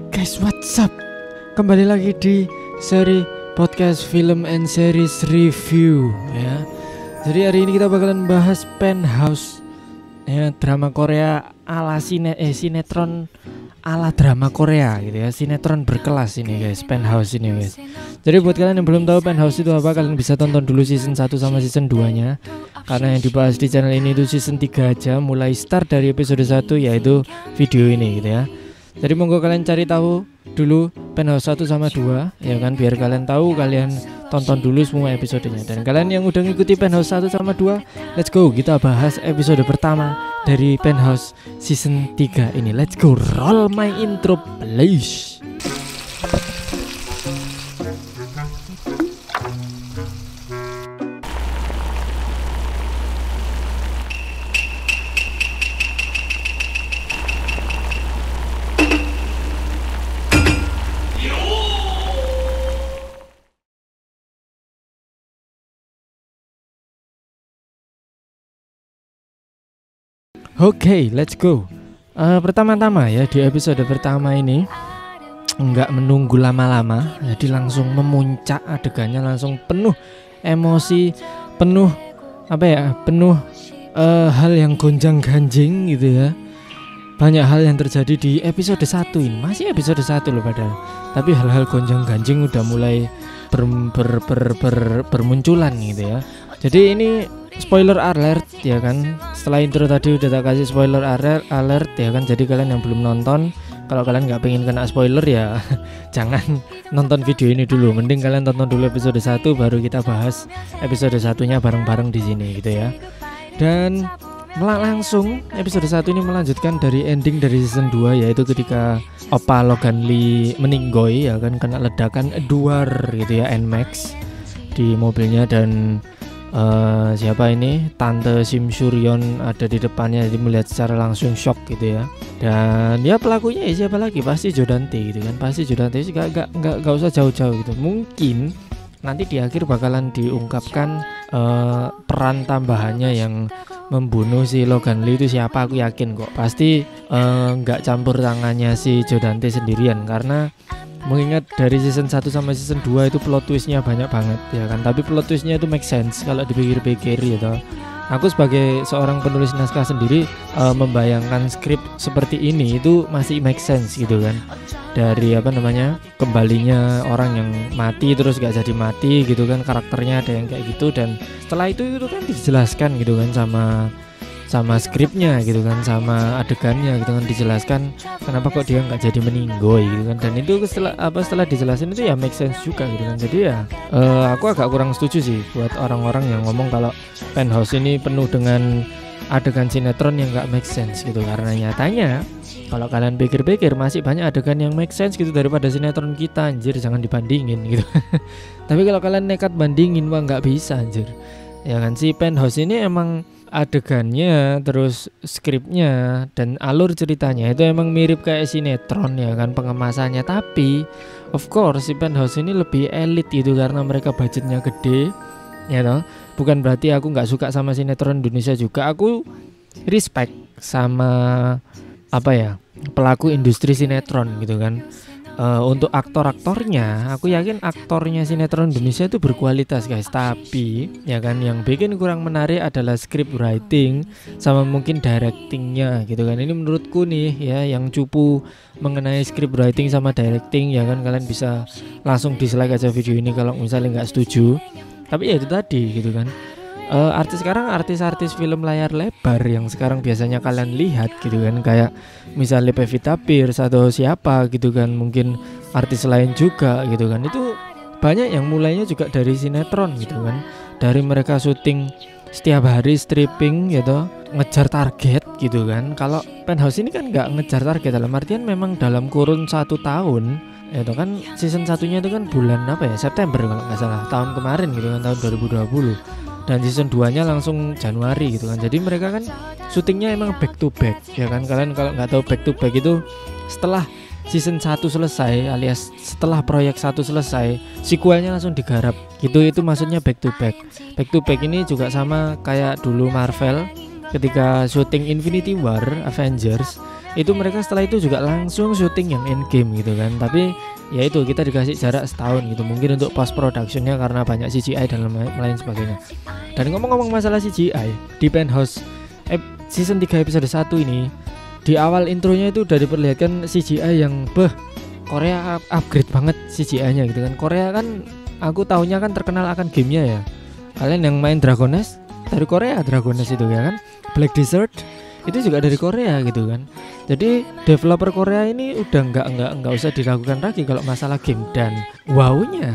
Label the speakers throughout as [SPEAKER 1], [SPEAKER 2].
[SPEAKER 1] Guys, what's up? Kembali lagi di seri podcast film and series review ya. Jadi hari ini kita bakalan bahas Penthouse ya, drama Korea ala sinetron ala drama Korea gitu ya. Sinetron berkelas ini guys, Penthouse ini guys. Jadi buat kalian yang belum tahu Penthouse itu apa, kalian bisa tonton dulu season 1 sama season 2-nya. Karena yang dibahas di channel ini itu season 3 aja, mulai start dari episode 1 yaitu video ini gitu ya. Jadi monggo kalian cari tahu dulu Penthouse 1 sama 2 ya kan, biar kalian tahu, kalian tonton dulu semua episodenya. Dan kalian yang udah ngikuti Penthouse 1 sama 2, let's go, kita bahas episode pertama dari Penthouse season 3 ini. Let's go, roll my intro please. Oke, let's go. Pertama-tama ya, di episode pertama ini nggak menunggu lama-lama, jadi langsung memuncak adegannya, langsung penuh emosi, penuh hal yang gonjang-ganjing gitu ya. Banyak hal yang terjadi di episode 1 ini, masih episode 1 loh padahal, tapi hal-hal gonjang-ganjing udah mulai bermunculan gitu ya. Jadi ini spoiler alert ya kan. Setelah intro tadi udah tak kasih spoiler alert ya kan. Jadi kalian yang belum nonton, kalau kalian nggak pengen kena spoiler ya jangan nonton video ini dulu. Mending kalian tonton dulu episode 1, baru kita bahas episode 1-nya bareng-bareng di sini gitu ya. Dan langsung episode 1 ini melanjutkan dari ending dari season 2, yaitu ketika Oppa Logan Lee meninggoy ya kan, kena ledakan duar gitu ya, Nmax di mobilnya. Dan siapa ini, Tante Sim Suryon ada di depannya, jadi melihat secara langsung shock gitu ya. Dan ya pelakunya ya siapa lagi, pasti Jo Dante gitu kan, pasti Jo Dante sih, gak usah jauh-jauh gitu. Mungkin nanti di akhir bakalan diungkapkan peran tambahannya yang membunuh si Logan Lee itu siapa. Aku yakin kok pasti gak campur tangannya si Jo Dante sendirian, karena mengingat dari season 1 sampai season 2 itu plot twistnya banyak banget ya kan. Tapi plot twistnya itu make sense kalau dipikir-pikir gitu. Aku sebagai seorang penulis naskah sendiri membayangkan skrip seperti ini itu masih make sense gitu kan. Dari kembalinya orang yang mati terus gak jadi mati gitu kan, karakternya ada yang kayak gitu. Dan setelah itu kan dijelaskan gitu kan sama skripnya gitu kan, sama adegannya gitu kan, dijelaskan kenapa kok dia nggak jadi meninggoy gitu kan. Dan itu setelah dijelasin itu ya make sense juga gitu kan. Jadi ya aku agak kurang setuju sih buat orang-orang yang ngomong kalau Penthouse ini penuh dengan adegan sinetron yang nggak make sense gitu, karena nyatanya kalau kalian pikir-pikir masih banyak adegan yang make sense gitu daripada sinetron kita, anjir, jangan dibandingin gitu. Tapi kalau kalian nekat bandingin, wah nggak bisa anjir ya kan. Si Penthouse ini emang adegannya, terus skripnya dan alur ceritanya itu emang mirip kayak sinetron ya kan, pengemasannya. Tapi of course si Penthouse ini lebih elit gitu karena mereka budgetnya gede ya toh. Bukan berarti aku nggak suka sama sinetron Indonesia juga. Aku respect sama pelaku industri sinetron gitu kan. Untuk aktor-aktornya, aku yakin aktornya sinetron Indonesia itu berkualitas guys. Tapi ya kan, yang bikin kurang menarik adalah script writing sama mungkin directingnya gitu kan. Ini menurutku nih ya, yang cupu mengenai script writing sama directing ya kan. Kalian bisa langsung dislike aja video ini kalau misalnya nggak setuju. Tapi ya itu tadi gitu kan, artis-artis film layar lebar yang sekarang biasanya kalian lihat gitu kan, kayak misalnya Pevita Pierce atau siapa gitu kan, mungkin artis lain juga gitu kan, itu banyak yang mulainya juga dari sinetron gitu kan. Dari mereka syuting setiap hari, stripping gitu, ngejar target gitu kan. Kalau Penthouse ini kan nggak ngejar target, dalam artian memang dalam kurun 1 tahun itu kan. Season 1-nya itu kan bulan September kalau nggak salah, tahun kemarin gitu kan, tahun 2020. Dan season 2-nya langsung Januari gitu kan. Jadi mereka kan syutingnya emang back to back ya kan. Kalian kalau nggak tahu back to back itu setelah season 1 selesai, alias setelah proyek 1 selesai, sequelnya langsung digarap gitu. Itu maksudnya back to back. Back to back ini juga sama kayak dulu Marvel ketika syuting Infinity War Avengers itu mereka setelah itu juga langsung syuting yang in game gitu kan. Tapi ya itu kita dikasih jarak setahun gitu, mungkin untuk post productionnya karena banyak CGI dan lain sebagainya. Dan ngomong-ngomong masalah CGI di Penthouse season 3 episode 1 ini, di awal intronya itu udah diperlihatkan CGI yang Korea upgrade banget CGI-nya gitu kan. Korea kan aku taunya kan terkenal akan gamenya ya. Kalian yang main Dragon Nest dari Korea, Dragon Nest itu ya kan. Black Desert itu juga dari Korea gitu kan. Jadi developer Korea ini udah nggak usah diragukan lagi kalau masalah game. Dan wownya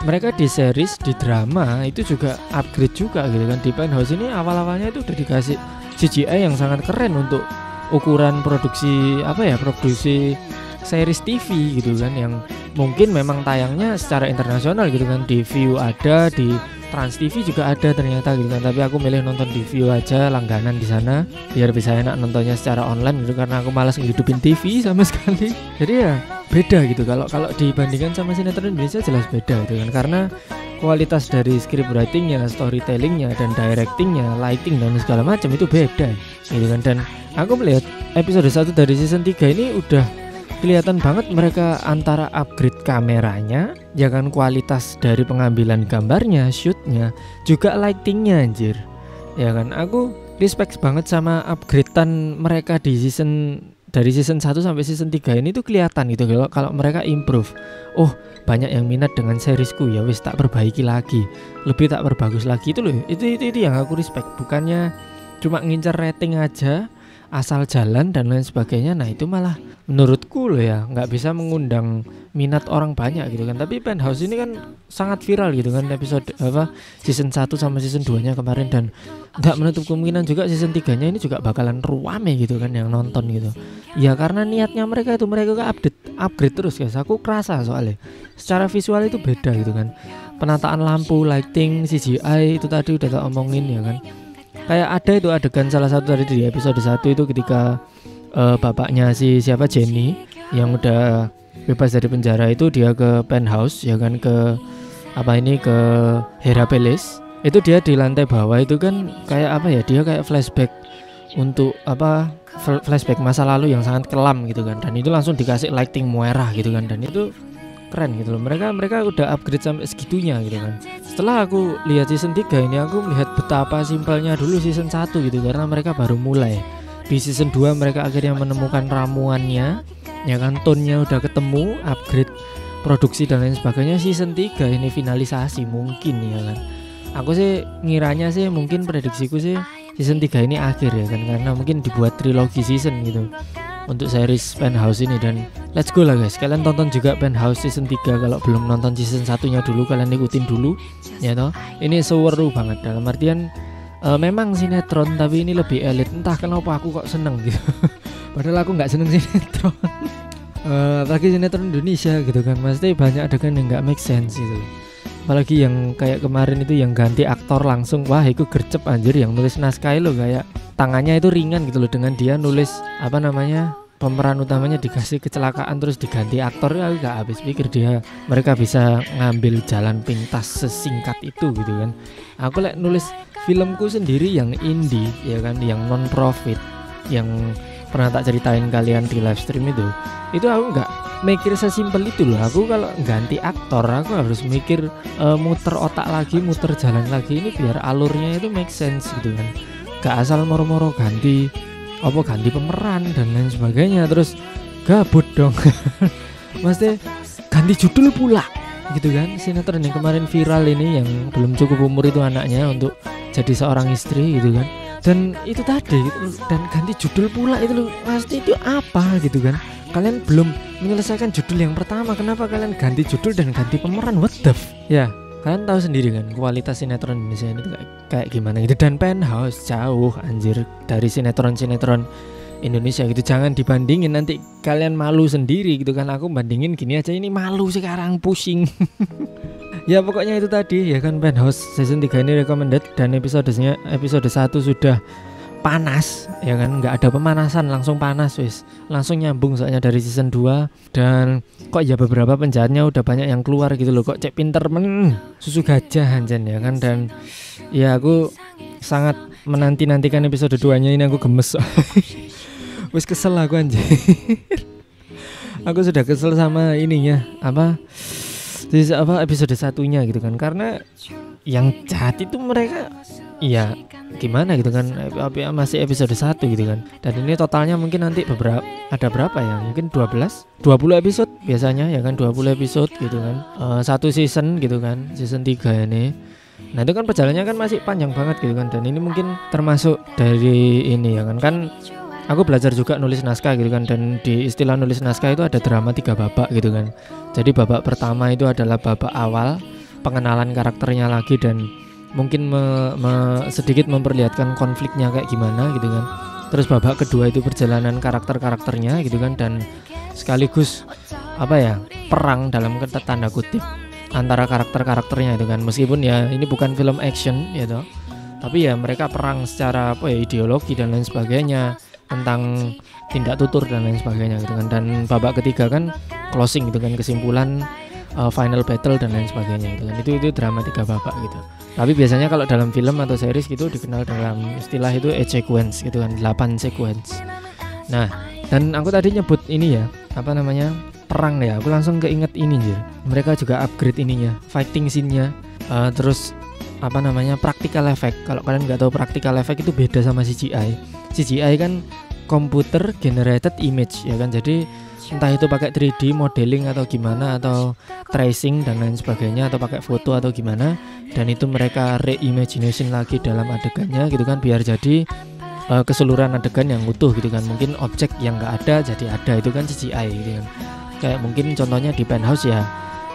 [SPEAKER 1] mereka di series, di drama itu juga upgrade juga gitu kan. Di Penthouse ini awal-awalnya itu udah dikasih CGI yang sangat keren untuk ukuran produksi produksi series TV gitu kan, yang mungkin memang tayangnya secara internasional gitu kan. Di View ada, di Trans TV juga ada ternyata gitu kan. Tapi aku milih nonton di View aja, langganan di sana biar bisa enak nontonnya secara online gitu, karena aku malas ngehidupin TV sama sekali. Jadi ya beda gitu kalau dibandingkan sama sinetron Indonesia, jelas beda gitu kan, karena kualitas dari script writingnya, storytellingnya, dan directingnya, lighting dan segala macam itu beda gitu kan. Dan aku melihat episode 1 dari season 3 ini udah kelihatan banget mereka antara upgrade kameranya, ya kan, kualitas dari pengambilan gambarnya, shootnya, juga lightingnya anjir. Ya kan, aku respect banget sama upgradean mereka di dari season 1 sampai season 3 ini tuh kelihatan gitu kalau mereka improve. Oh, banyak yang minat dengan seriesku, ya wis tak perbaiki lagi, lebih tak perbagus lagi itu loh. Itu yang aku respect, bukannya cuma ngincer rating aja asal jalan dan lain sebagainya. Nah itu malah menurutku loh ya nggak bisa mengundang minat orang banyak gitu kan. Tapi Penthouse ini kan sangat viral gitu kan, episode season 1 sama season 2 nya kemarin, dan nggak menutup kemungkinan juga season 3 nya ini juga bakalan ruame gitu kan yang nonton gitu ya, karena niatnya mereka upgrade terus guys. Aku kerasa soalnya secara visual itu beda gitu kan, penataan lampu, lighting, CGI itu tadi udah tak omongin ya kan. Kayak ada itu adegan salah satu tadi di episode 1 itu ketika bapaknya siapa Jenny yang udah bebas dari penjara itu, dia ke Penthouse ya kan, ke Hera Palace. Itu dia di lantai bawah itu kan kayak dia kayak flashback untuk flashback masa lalu yang sangat kelam gitu kan. Dan itu langsung dikasih lighting merah gitu kan, dan itu keren gitu loh. Mereka udah upgrade sampai segitunya gitu kan. Setelah aku lihat season 3 ini, aku melihat betapa simpelnya dulu season 1 gitu, karena mereka baru mulai. Di season 2 mereka akhirnya menemukan ramuannya ya kan, tone-nya udah ketemu, upgrade produksi dan lain sebagainya. Season 3 ini finalisasi mungkin ya kan. Aku sih ngiranya sih, mungkin prediksiku sih season 3 ini akhir ya kan, karena mungkin dibuat trilogi season gitu untuk series Penthouse ini. Dan let's go lah guys, kalian tonton juga Penthouse season 3 kalau belum nonton season 1-nya dulu, kalian ikutin dulu ya toh. Ini seru banget, dalam artian memang sinetron tapi ini lebih elit. Entah kenapa aku kok seneng gitu padahal aku nggak seneng sinetron apalagi sinetron Indonesia gitu kan. Pasti banyak adegan yang nggak make sense gitu, apalagi yang kayak kemarin itu yang ganti aktor langsung. Wah itu gercep anjir, yang nulis naskah lo kayak tangannya itu ringan gitu loh, dengan dia nulis pemeran utamanya dikasih kecelakaan terus diganti aktor. Ya gak habis pikir mereka bisa ngambil jalan pintas sesingkat itu gitu kan. Aku nulis filmku sendiri yang indie ya kan, yang non profit, yang pernah tak ceritain kalian di live stream itu aku nggak mikir sesimpel itu loh. Aku kalau ganti aktor aku harus mikir muter otak lagi, muter jalan lagi, ini biar alurnya itu make sense gitu kan. Gak asal moro-moro ganti pemeran dan lain sebagainya terus gabut dong maksudnya ganti judul pula gitu kan. Sinetron yang kemarin viral ini yang belum cukup umur itu anaknya untuk jadi seorang istri gitu kan, dan itu tadi gitu, dan ganti judul pula itu loh, pasti itu apa gitu kan. Kalian belum menyelesaikan judul yang pertama, kenapa kalian ganti judul dan ganti pemeran? What the ya, kalian tahu sendiri kan kualitas sinetron Indonesia ini kayak gimana gitu. Dan Penthouse jauh anjir dari sinetron Indonesia gitu. Jangan dibandingin, nanti kalian malu sendiri gitu kan. Aku bandingin gini aja, ini malu sekarang, pusing ya pokoknya itu tadi ya kan. Penthouse season 3 ini recommended, dan episode 1 sudah panas ya kan, nggak ada pemanasan, langsung panas wis, langsung nyambung soalnya dari season 2. Dan kok ya beberapa penjahatnya udah banyak yang keluar gitu loh, kok cek pinter susu gajah anjen ya kan. Dan ya aku sangat menantikan episode 2 nya ini, aku gemes Wis kesel aku anjir. Aku sudah kesel sama ininya episode satunya gitu kan, karena yang jahat itu mereka ya gimana gitu kan, masih episode 1 gitu kan, dan ini totalnya mungkin nanti ada berapa ya, mungkin 20 episode biasanya ya kan, 20 episode gitu kan, satu season gitu kan, season 3 ini. Nah itu kan perjalanannya kan masih panjang banget gitu kan, dan ini mungkin termasuk dari ini ya kan aku belajar juga nulis naskah gitu kan, dan di istilah nulis naskah itu ada drama 3 babak gitu kan. Jadi babak pertama itu adalah babak awal, pengenalan karakternya lagi, dan mungkin sedikit memperlihatkan konfliknya kayak gimana gitu kan. Terus babak kedua itu perjalanan karakternya gitu kan, dan sekaligus perang dalam tanda kutip antara karakternya itu kan. Meskipun ya ini bukan film action gitu, tapi ya mereka perang secara ideologi dan lain sebagainya, tentang tindak tutur dan lain sebagainya gitu kan. Dan babak ketiga kan closing gitu kan, kesimpulan, final battle dan lain sebagainya gitu kan. Itu drama 3 babak gitu. Tapi biasanya kalau dalam film atau series gitu dikenal dalam istilah itu 8 sequence gitu kan, 8 sequence. Nah, dan aku tadi nyebut ini ya, perang ya, aku langsung keinget ini aja. Mereka juga upgrade ininya, fighting scene-nya, terus practical effect. Kalau kalian nggak tahu practical effect itu beda sama CGI. CGI kan computer generated image ya kan, jadi entah itu pakai 3D modeling atau gimana, atau tracing dan lain sebagainya, atau pakai foto atau gimana, dan itu mereka reimagination lagi dalam adegannya gitu kan, biar jadi keseluruhan adegan yang utuh gitu kan. Mungkin objek yang nggak ada jadi ada, itu kan CGI gitu kan. Kayak mungkin contohnya di Penthouse ya,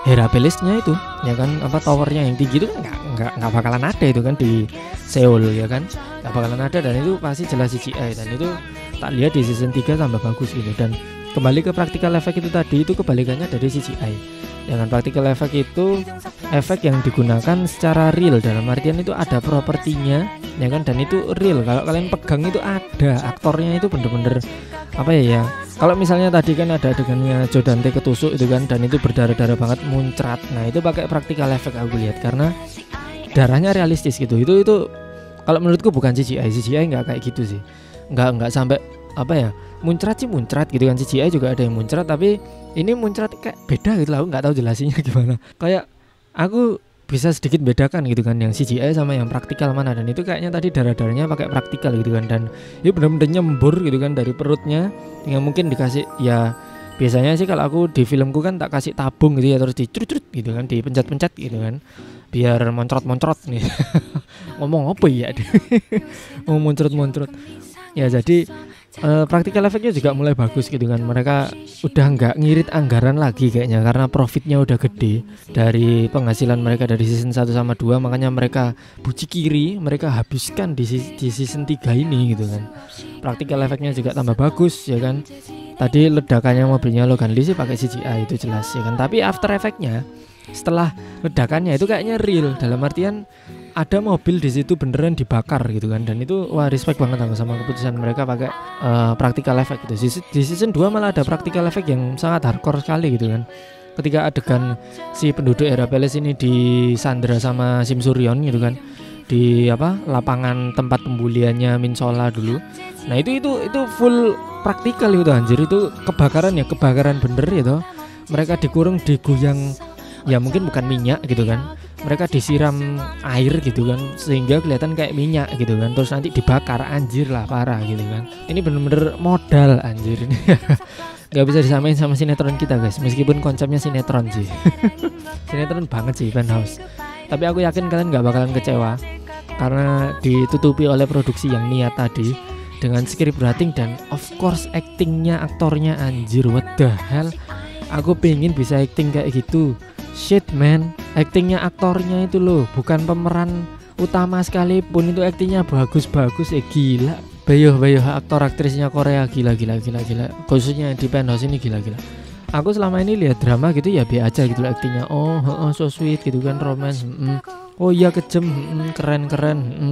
[SPEAKER 1] Herapolisnya itu ya kan, towernya yang tinggi itu kan nggak bakalan ada itu kan di Seoul ya kan, nggak bakalan ada, dan itu pasti jelas CGI, dan itu tak lihat di season 3 tambah bagus gitu. Dan kembali ke practical effect itu tadi, itu kebalikannya dari CGI. Dengan practical effect itu efek yang digunakan secara real, dalam artian itu ada propertinya ya kan, dan itu real. Kalau kalian pegang itu ada aktornya, itu bener-bener kalau misalnya tadi kan ada adegannya Joe Dante ketusuk itu kan, dan itu berdarah-darah banget, muncrat. Nah itu pakai practical effect aku lihat, karena darahnya realistis gitu. Itu kalau menurutku bukan CGI nggak kayak gitu sih, nggak sampai muncrat sih, muncrat gitu kan. CGI juga ada yang muncrat, tapi ini muncrat kayak beda gitu lah, aku nggak tahu jelasinnya gimana. Kayak aku bisa sedikit bedakan gitu kan, yang CGI sama yang praktikal mana. Dan itu kayaknya tadi darah-darahnya pakai praktikal gitu kan, dan itu benar-benar nyembur gitu kan dari perutnya, yang mungkin dikasih ya, biasanya sih kalau aku di filmku kan tak kasih tabung gitu ya, terus dicrut-crut gitu kan, dipencet-pencet gitu kan, biar moncrot-moncrot nih. Ngomong apa ya mau moncrot-moncrot ya. Jadi practical effect-nya juga mulai bagus gitu kan. Mereka udah nggak ngirit anggaran lagi kayaknya, karena profitnya udah gede dari penghasilan mereka dari season 1 sama 2, makanya mereka bucikiri, mereka habiskan di season 3 ini gitu kan. Practical effect-nya juga tambah bagus ya kan. Tadi ledakannya mobilnya Logan Lee sih pakai CGI, itu jelas ya kan. Tapi after effect-nya setelah ledakannya itu kayaknya real, dalam artian ada mobil di situ beneran dibakar gitu kan. Dan itu respect banget aku sama keputusan mereka pakai practical effect gitu. Di season 2 malah ada practical effect yang sangat hardcore sekali gitu kan. Ketika adegan si penduduk Herapolis ini disandra sama Sim Suryon gitu kan, di lapangan tempat pembuliannya Min Sola dulu. Nah itu full praktikal itu anjir. Itu kebakaran bener gitu. Mereka dikurung, digoyang, ya mungkin bukan minyak gitu kan, mereka disiram air gitu kan, sehingga kelihatan kayak minyak gitu kan, terus nanti dibakar. Anjir lah, parah gitu kan. Ini bener-bener modal anjir ini. Gak bisa disamain sama sinetron kita guys, meskipun konsepnya sinetron sih. Sinetron banget sih Penthouse. Tapi aku yakin kalian gak bakalan kecewa, karena ditutupi oleh produksi yang niat tadi, dengan script writing dan of course actingnya, aktornya anjir, what the hell. Aku pengen bisa acting kayak gitu. Shit man, actingnya, aktornya itu loh, bukan pemeran utama sekalipun, itu actingnya bagus-bagus gila. Bayo aktor aktrisnya Korea gila. Khususnya di Penthouse ini gila. Aku selama ini lihat drama gitu ya biasa aja gitu loh actingnya. So sweet gitu kan, romance. Oh iya kejam, keren,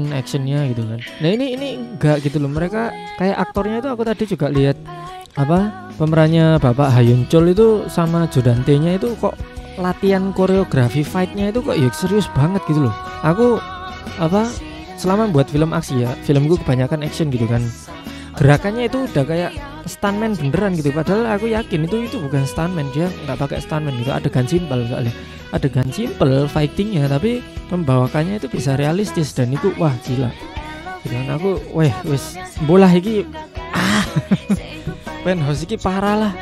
[SPEAKER 1] actionnya gitu kan. Nah ini enggak gitu loh. Mereka kayak aktornya itu, aku tadi juga lihat pemerannya Bapak Hayun Chol itu sama Joe Dante-nya itu kok latihan koreografi fight-nya itu kok ya serius banget gitu loh. Aku selama buat film aksi ya, filmku kebanyakan action gitu kan, gerakannya itu udah kayak stuntman beneran gitu, padahal aku yakin itu bukan stuntman, dia nggak pakai stuntman gitu, adegan simpel soalnya, adegan simpel fightingnya tapi membawakannya itu bisa realistis dan itu wah gila. Dan aku wes bola iki Penthouse iki parah lah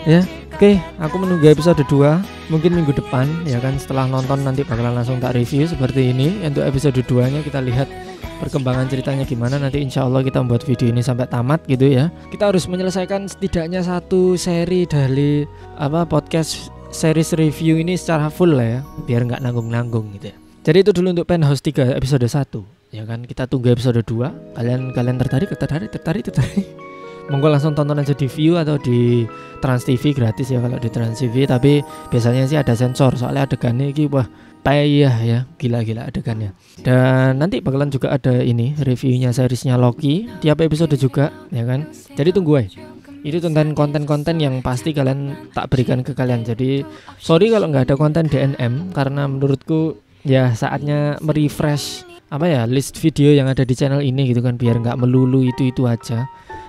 [SPEAKER 1] ya. Oke, aku menunggu episode 2 mungkin minggu depan ya kan, setelah nonton nanti bakalan langsung tak review seperti ini. Untuk episode 2 nya kita lihat perkembangan ceritanya gimana, nanti insya Allah kita membuat video ini sampai tamat gitu ya. Kita harus menyelesaikan setidaknya satu seri dari podcast series review ini secara full lah ya, biar nggak nanggung-nanggung gitu ya. Jadi itu dulu untuk Penthouse 3 episode 1 ya kan. Kita tunggu episode 2. Kalian tertarik monggo langsung tonton aja di View atau di Trans TV, gratis ya kalau di Trans TV, tapi biasanya sih ada sensor soalnya adegannya ini wah payah ya, gila-gila adegannya. Dan nanti bakalan juga ada ini reviewnya seriesnya Loki tiap episode juga ya kan. Jadi tunggu aja. Itu tentang konten-konten yang pasti kalian tak berikan ke kalian. Jadi sorry kalau nggak ada konten DNM, karena menurutku ya saatnya merefresh list video yang ada di channel ini gitu kan, biar nggak melulu itu aja.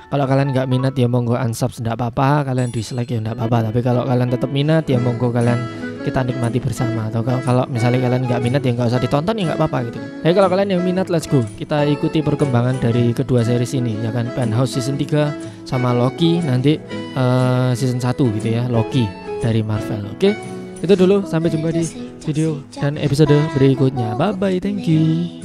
[SPEAKER 1] Kalau kalian nggak minat ya monggo unsub, nggak apa-apa. Kalian dislike ya nggak apa-apa. Tapi kalau kalian tetap minat ya monggo kalian kita nikmati bersama. Atau kalau misalnya kalian nggak minat ya nggak usah ditonton ya nggak apa-apa gitu. Tapi kalau kalian yang minat, let's go. Kita ikuti perkembangan dari kedua series ini ya kan, Penthouse season 3 sama Loki nanti season 1 gitu ya, Loki dari Marvel. Oke, itu dulu. Sampai jumpa di video dan episode berikutnya. Bye bye, thank you.